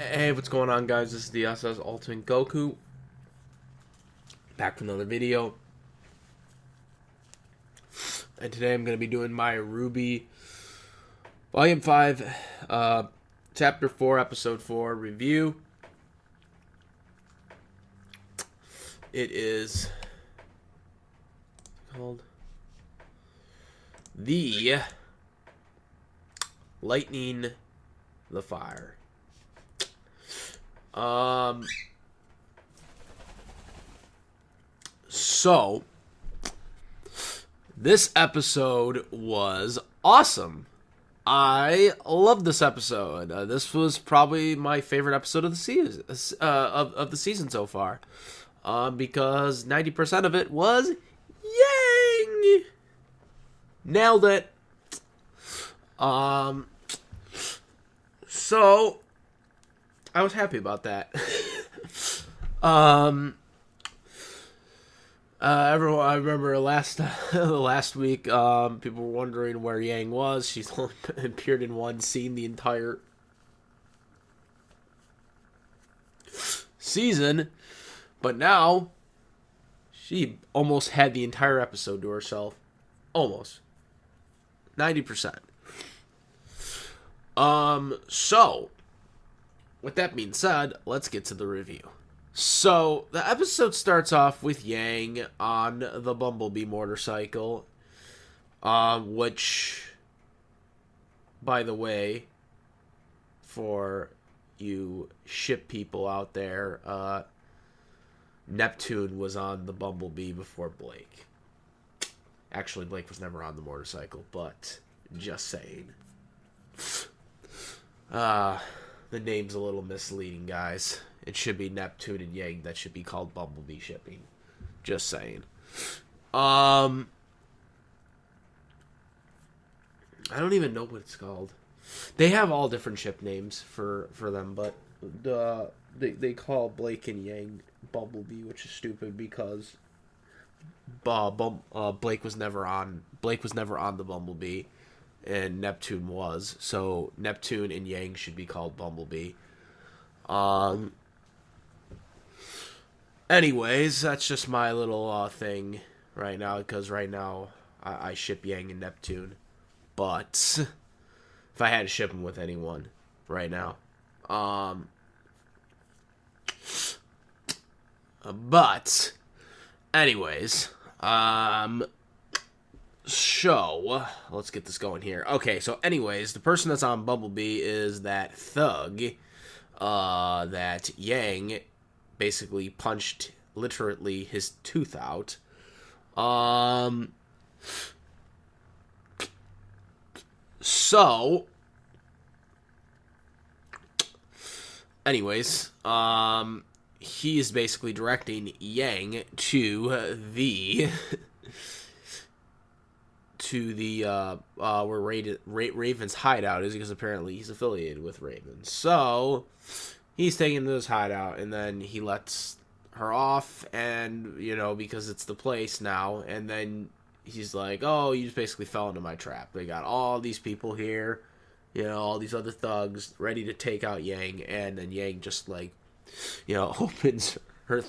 Hey, what's going on, guys? This is the SS Ultimate Goku. Back with another video. And today I'm going to be doing my RWBY Volume 5, Chapter 4, Episode 4 review. It is called The Lightning the Fire. So this episode was awesome. I loved this episode. This was probably my favorite episode of the season, of the season so far, because 90% of it was Yang. Nailed it. So I was happy about that. Everyone, I remember last week, people were wondering where Yang was. She's only appeared in one scene the entire season, but now she almost had the entire episode to herself. Almost 90%. So with that being said, let's get to the review. So, the episode starts off with Yang on the Bumblebee motorcycle, which, by the way, for you ship people out there, Neptune was on the Bumblebee before Blake. Actually, Blake was never on the motorcycle, but just saying. The name's a little misleading, guys. It should be Neptune and Yang. That should be called Bumblebee shipping. Just saying. I don't even know what it's called. They have all different ship names for them, but they call Blake and Yang Bumblebee, which is stupid because Blake was never on the Bumblebee, and Neptune was. So Neptune and Yang should be called Bumblebee. Anyways, that's just my little thing right now, because right now I ship Yang and Neptune. But if I had to ship them with anyone right now. But anyways, so let's get this going here. Okay, so anyways, the person that's on Bumblebee is that thug that Yang basically punched literally his tooth out. So anyways, he is basically directing Yang to the where Raven's hideout is, because apparently he's affiliated with Raven. So he's taking him to his hideout, and then he lets her off, and, because it's the place now, and then he's like, oh, you just basically fell into my trap. They got all these people here, all these other thugs ready to take out Yang, and then Yang just, opens her,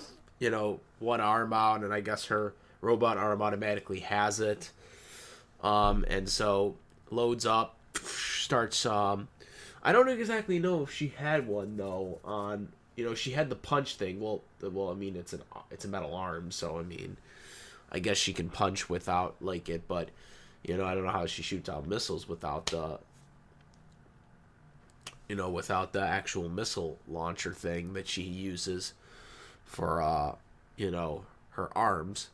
one arm out, and I guess her robot arm automatically has it, and so loads up, starts, I don't exactly know if she had one though. She had the punch thing. Well, I mean, it's a metal arm, so I mean, I guess she can punch without it, but I don't know how she shoots out missiles without the actual missile launcher thing that she uses for her arms.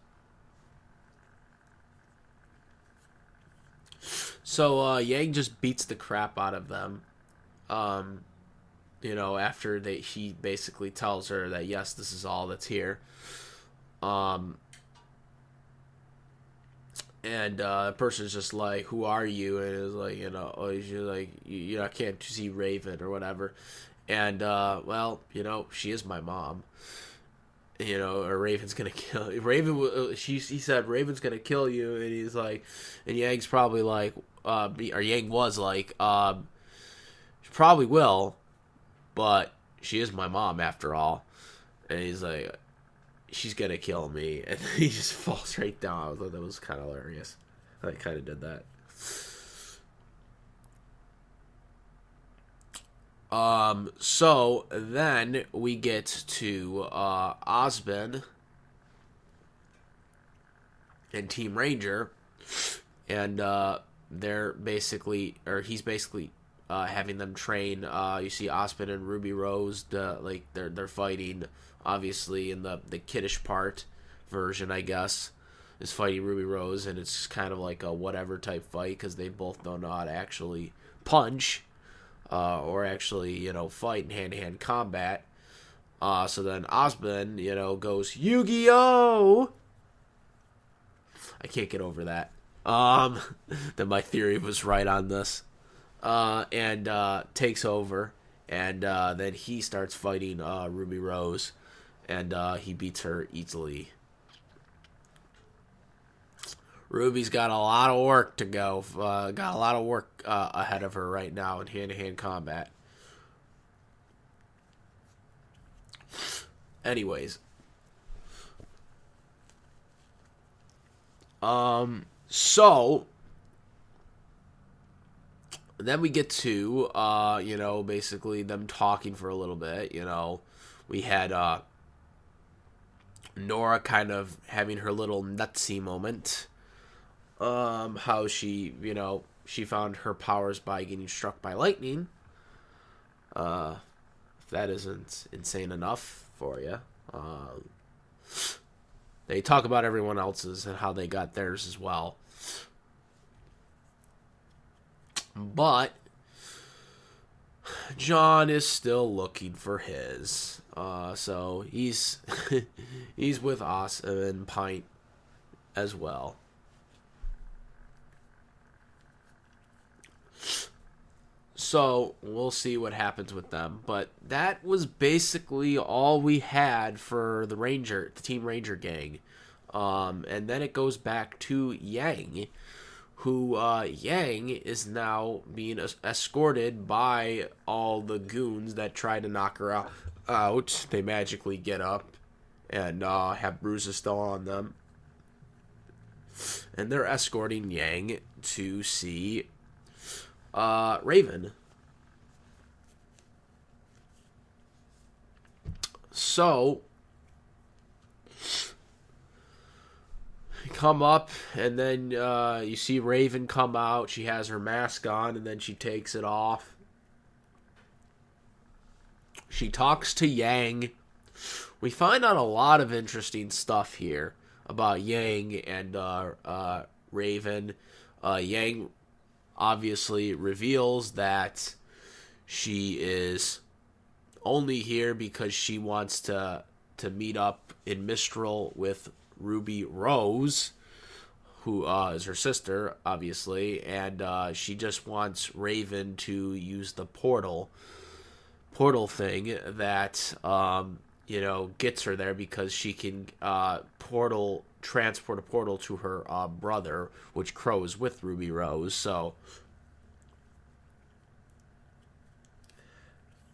So Yang just beats the crap out of them. After he basically tells her that, yes, this is all that's here. And the person's just like, who are you? And it's like, she's like, I can't see Raven or whatever. And, well, she is my mom. Or Raven's gonna kill you. He said Raven's gonna kill you, and he's like, and Yang's probably like, or Yang was like, she probably will, but she is my mom after all. And he's like, she's gonna kill me. And then he just falls right down. I thought that was kind of hilarious. I kind of did that. So then we get to Osmond and Team Ranger, and they're basically, or he's basically having them train. You see Osmond and Ruby Rose, like they're fighting. Obviously, in the kiddish part version, I guess, is fighting Ruby Rose, and it's kind of like a whatever type fight because they both don't know how to actually punch. Or actually, fight in hand-to-hand combat. So then Osmond, goes, Yu-Gi-Oh! I can't get over that. That my theory was right on this. And takes over. And then he starts fighting Ruby Rose. And he beats her easily. Ruby's got a lot of work to go. Got a lot of work ahead of her right now in hand-to-hand combat. Anyways. So then we get to, basically them talking for a little bit. We had Nora kind of having her little nutsy moment. How she, she found her powers by getting struck by lightning. If that isn't insane enough for you. They talk about everyone else's and how they got theirs as well. But John is still looking for his. So he's he's with us and Pint as well. So we'll see what happens with them. But that was basically all we had for the Team Ranger gang. And then it goes back to Yang, who Yang is now being escorted by all the goons that try to knock her out. They magically get up and have bruises still on them. And they're escorting Yang to see Raven. So come up, and then you see Raven come out. She has her mask on, and then she takes it off. She talks to Yang. We find out a lot of interesting stuff here about Yang and Raven. Yang obviously reveals that she is only here because she wants to meet up in Mistral with Ruby Rose, who is her sister, obviously, and she just wants Raven to use the portal thing that gets her there, because she can transport a portal to her brother, which Qrow is with Ruby Rose. So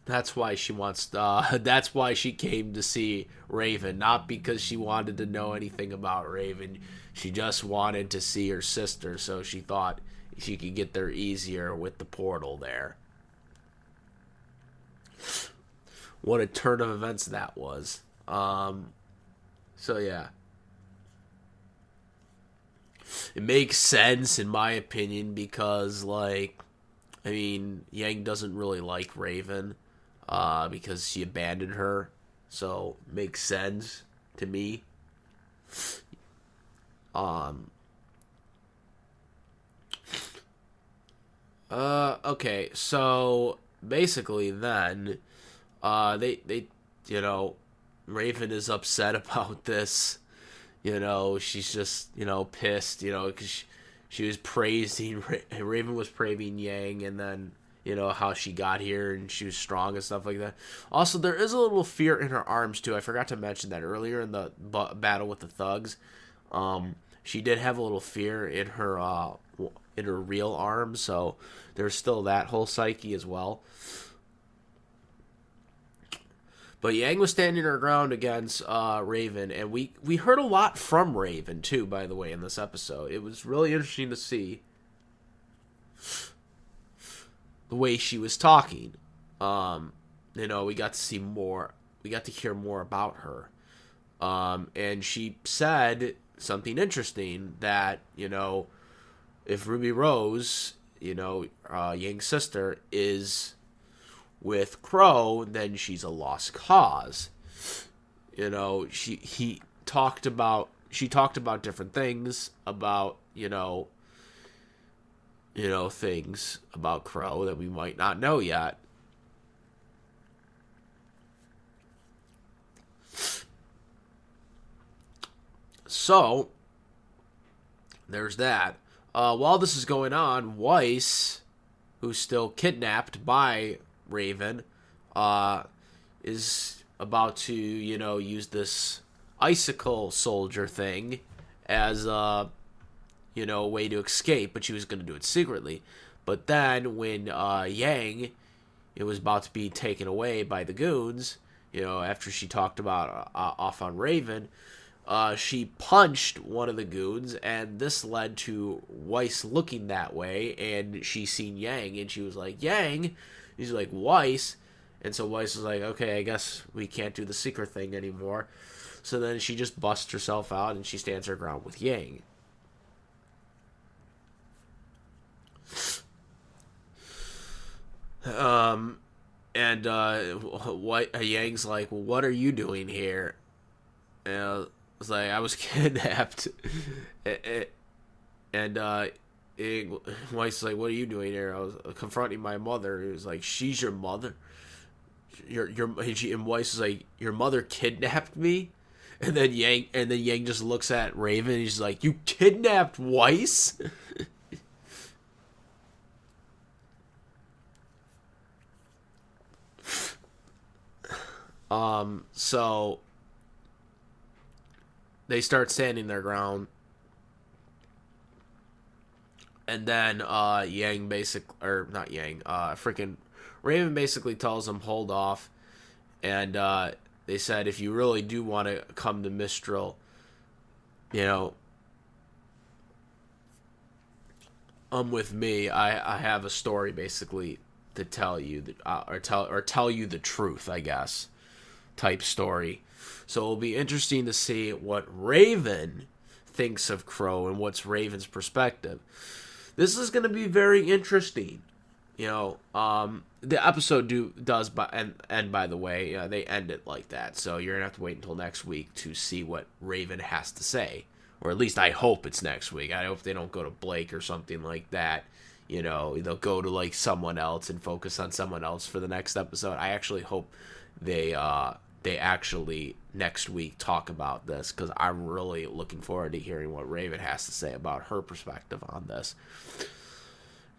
that's why she wants. That's why she came to see Raven, not because she wanted to know anything about Raven. She just wanted to see her sister, so she thought she could get there easier with the portal there. What a turn of events that was. So yeah. It makes sense in my opinion because, Yang doesn't really like Raven because she abandoned her. So, makes sense to me. Okay, so basically then they Raven is upset about this. She's just pissed, because she was praising Raven was praising Yang, and then how she got here and she was strong and stuff like that. Also, there is a little fear in her arms too. I forgot to mention that earlier in the battle with the thugs. She did have a little fear in her real arm, so there's still that whole psyche as well. But Yang was standing her ground against Raven, and we heard a lot from Raven too. By the way, in this episode, it was really interesting to see the way she was talking. We got to see more. We got to hear more about her. And she said something interesting that, if Ruby Rose, Yang's sister, is with Qrow, then she's a lost cause. She talked about different things about, things about Qrow that we might not know yet. So, there's that. While this is going on, Weiss, who's still kidnapped by Raven, is about to, use this icicle soldier thing as a, way to escape, but she was going to do it secretly. But then when Yang, it was about to be taken away by the goons, after she talked about off on Raven, she punched one of the goons, and this led to Weiss looking that way, and she seen Yang, and she was like, Yang? He's like, Weiss. And so Weiss was like, okay, I guess we can't do the secret thing anymore. So then she just busts herself out, and she stands her ground with Yang. Yang's like, well, what are you doing here? And was like, I was kidnapped. And Weiss was like, what are you doing here? I was confronting my mother. He was like, she's your mother? And Weiss was like, your mother kidnapped me? And then Yang just looks at Raven, and he's like, you kidnapped Weiss? So they start standing their ground, and then Raven basically tells them hold off, and they said if you really do want to come to Mistral, with me. I have a story basically to tell you or tell you the truth, I guess, type story. So it'll be interesting to see what Raven thinks of Qrow and what's Raven's perspective. This is going to be very interesting. The episode does end, by the way. They end it like that. So you're going to have to wait until next week to see what Raven has to say. Or at least I hope it's next week. I hope they don't go to Blake or something like that. They'll go to like someone else and focus on someone else for the next episode. I actually hope they actually next week talk about this, because I'm really looking forward to hearing what Raven has to say about her perspective on this.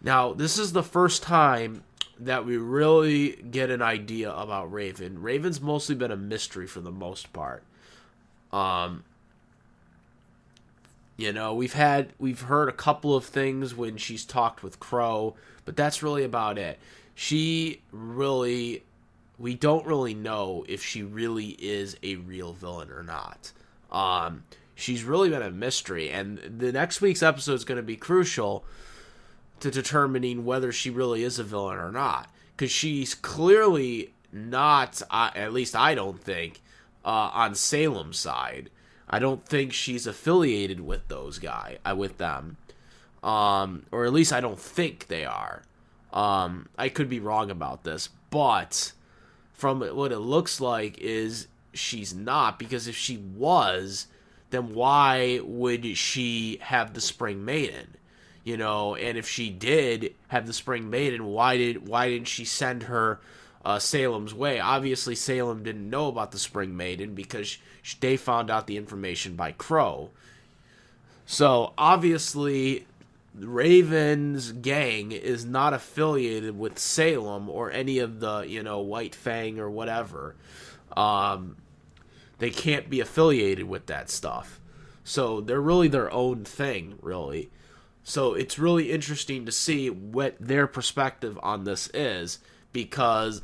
Now, this is the first time that we really get an idea about Raven. Raven's mostly been a mystery for the most part. We've heard a couple of things when she's talked with Qrow, but that's really about it. We don't really know if she really is a real villain or not. She's really been a mystery, and the next week's episode is going to be crucial to determining whether she really is a villain or not. Because she's clearly not, at least I don't think, on Salem's side. I don't think she's affiliated with with them. Or at least I don't think they are. I could be wrong about this, but from what it looks like is she's not, because if she was, then why would she have the Spring Maiden? And if she did have the Spring Maiden, why didn't she send her Salem's way? Obviously, Salem didn't know about the Spring Maiden because they found out the information by Qrow. So obviously, Raven's gang is not affiliated with Salem or any of the, White Fang or whatever. They can't be affiliated with that stuff. So they're really their own thing, really. So it's really interesting to see what their perspective on this is, because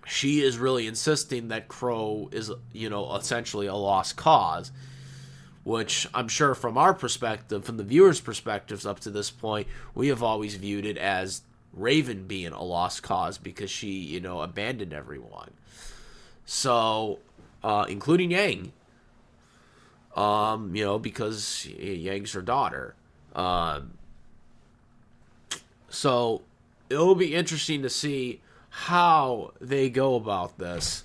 she is really insisting that Qrow is, essentially a lost cause, which I'm sure from our perspective, from the viewers' perspectives up to this point, we have always viewed it as Raven being a lost cause because she, abandoned everyone. So, including Yang, because Yang's her daughter. So, it'll be interesting to see how they go about this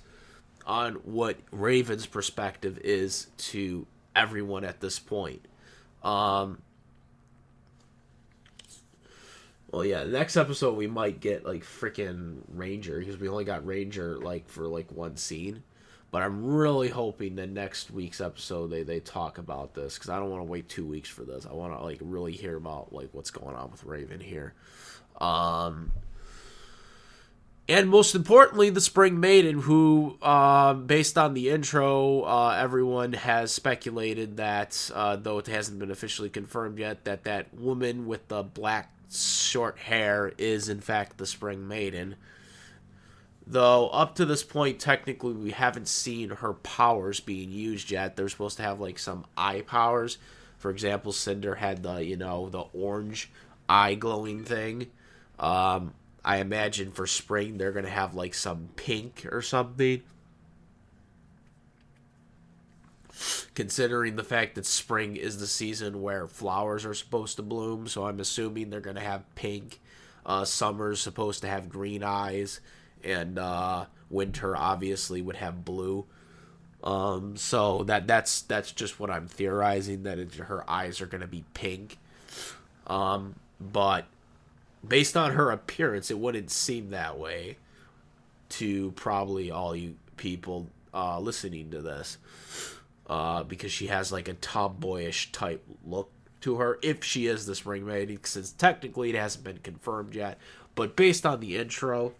on what Raven's perspective is to everyone at this point. Well, yeah, the next episode we might get like freaking Ranger because we only got Ranger for one scene. But I'm really hoping that next week's episode they talk about this because I don't want to wait 2 weeks for this. I want to really hear about what's going on with Raven here. And most importantly, the Spring Maiden, who, based on the intro, everyone has speculated that, though it hasn't been officially confirmed yet, that woman with the black short hair is, in fact, the Spring Maiden. Though, up to this point, technically, we haven't seen her powers being used yet. They're supposed to have, some eye powers. For example, Cinder had the orange eye glowing thing. I imagine for spring they're going to have some pink or something. Considering the fact that spring is the season where flowers are supposed to bloom, so I'm assuming they're going to have pink. Summer's supposed to have green eyes, and winter obviously would have blue. So that's just what I'm theorizing, that her eyes are going to be pink. But based on her appearance, it wouldn't seem that way to probably all you people listening to this. Because she has a tomboyish type look to her, if she is the Spring Maiden, since technically it hasn't been confirmed yet. But based on the intro,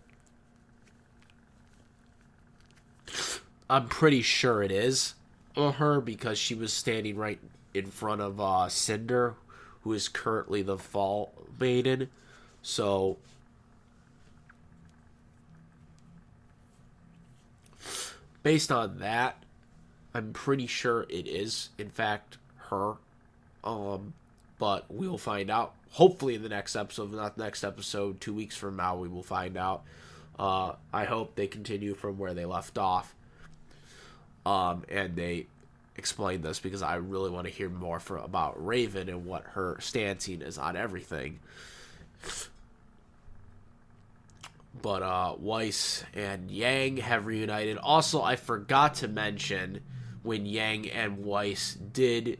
I'm pretty sure it is her because she was standing right in front of Cinder, who is currently the Fall Maiden. So, based on that, I'm pretty sure it is, in fact, her. But we'll find out. Hopefully in the next episode, if not the next episode, 2 weeks from now, we will find out. I hope they continue from where they left off. And they explain this because I really want to hear more about Raven and what her stancing is on everything. But Weiss and Yang have reunited. Also, I forgot to mention when Yang and Weiss did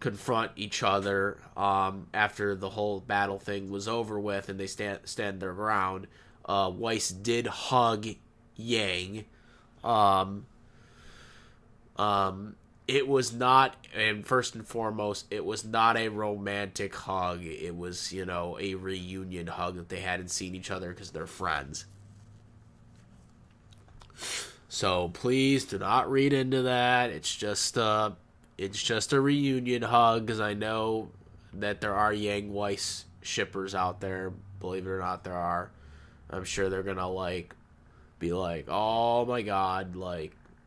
confront each other after the whole battle thing was over with and they stand their ground. Weiss did hug Yang. It was not, and first and foremost, it was not a romantic hug. It was, a reunion hug that they hadn't seen each other because they're friends. So please do not read into that. It's just a reunion hug because I know that there are Yang Weiss shippers out there. Believe it or not, there are. I'm sure they're gonna be like, oh my god,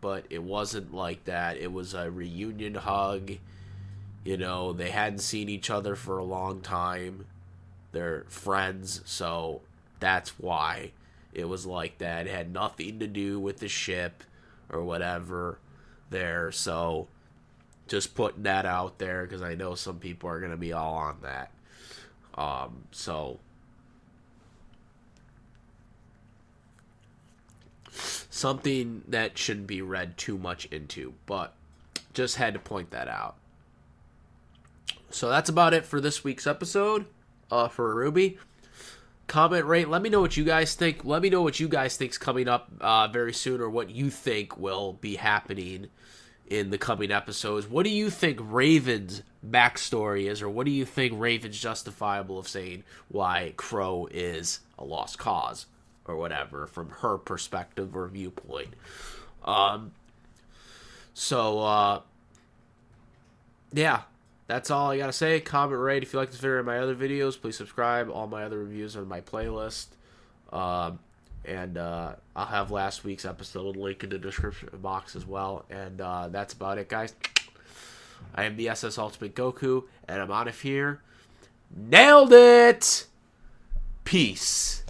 but it wasn't like that. It was a reunion hug. They hadn't seen each other for a long time. They're friends, so that's why it was like that. It had nothing to do with the ship or whatever there. So just putting that out there because I know some people are going to be all on that. So something that shouldn't be read too much into, but just had to point that out. So that's about it for this week's episode for RWBY. Comment, rate, let me know what you guys think. Let me know what you guys think's coming up very soon, or what you think will be happening in the coming episodes. What do you think Raven's backstory is, or what do you think Raven's justifiable of saying why Qrow is a lost cause or whatever from her perspective or viewpoint. Yeah, that's all I gotta say. Comment, rate. If you like this video or my other videos, please subscribe. All my other reviews are on my playlist. And I'll have last week's episode link in the description box as well. And that's about it, guys. I am the SS Ultimate Goku, and I'm out of here. Nailed it! Peace.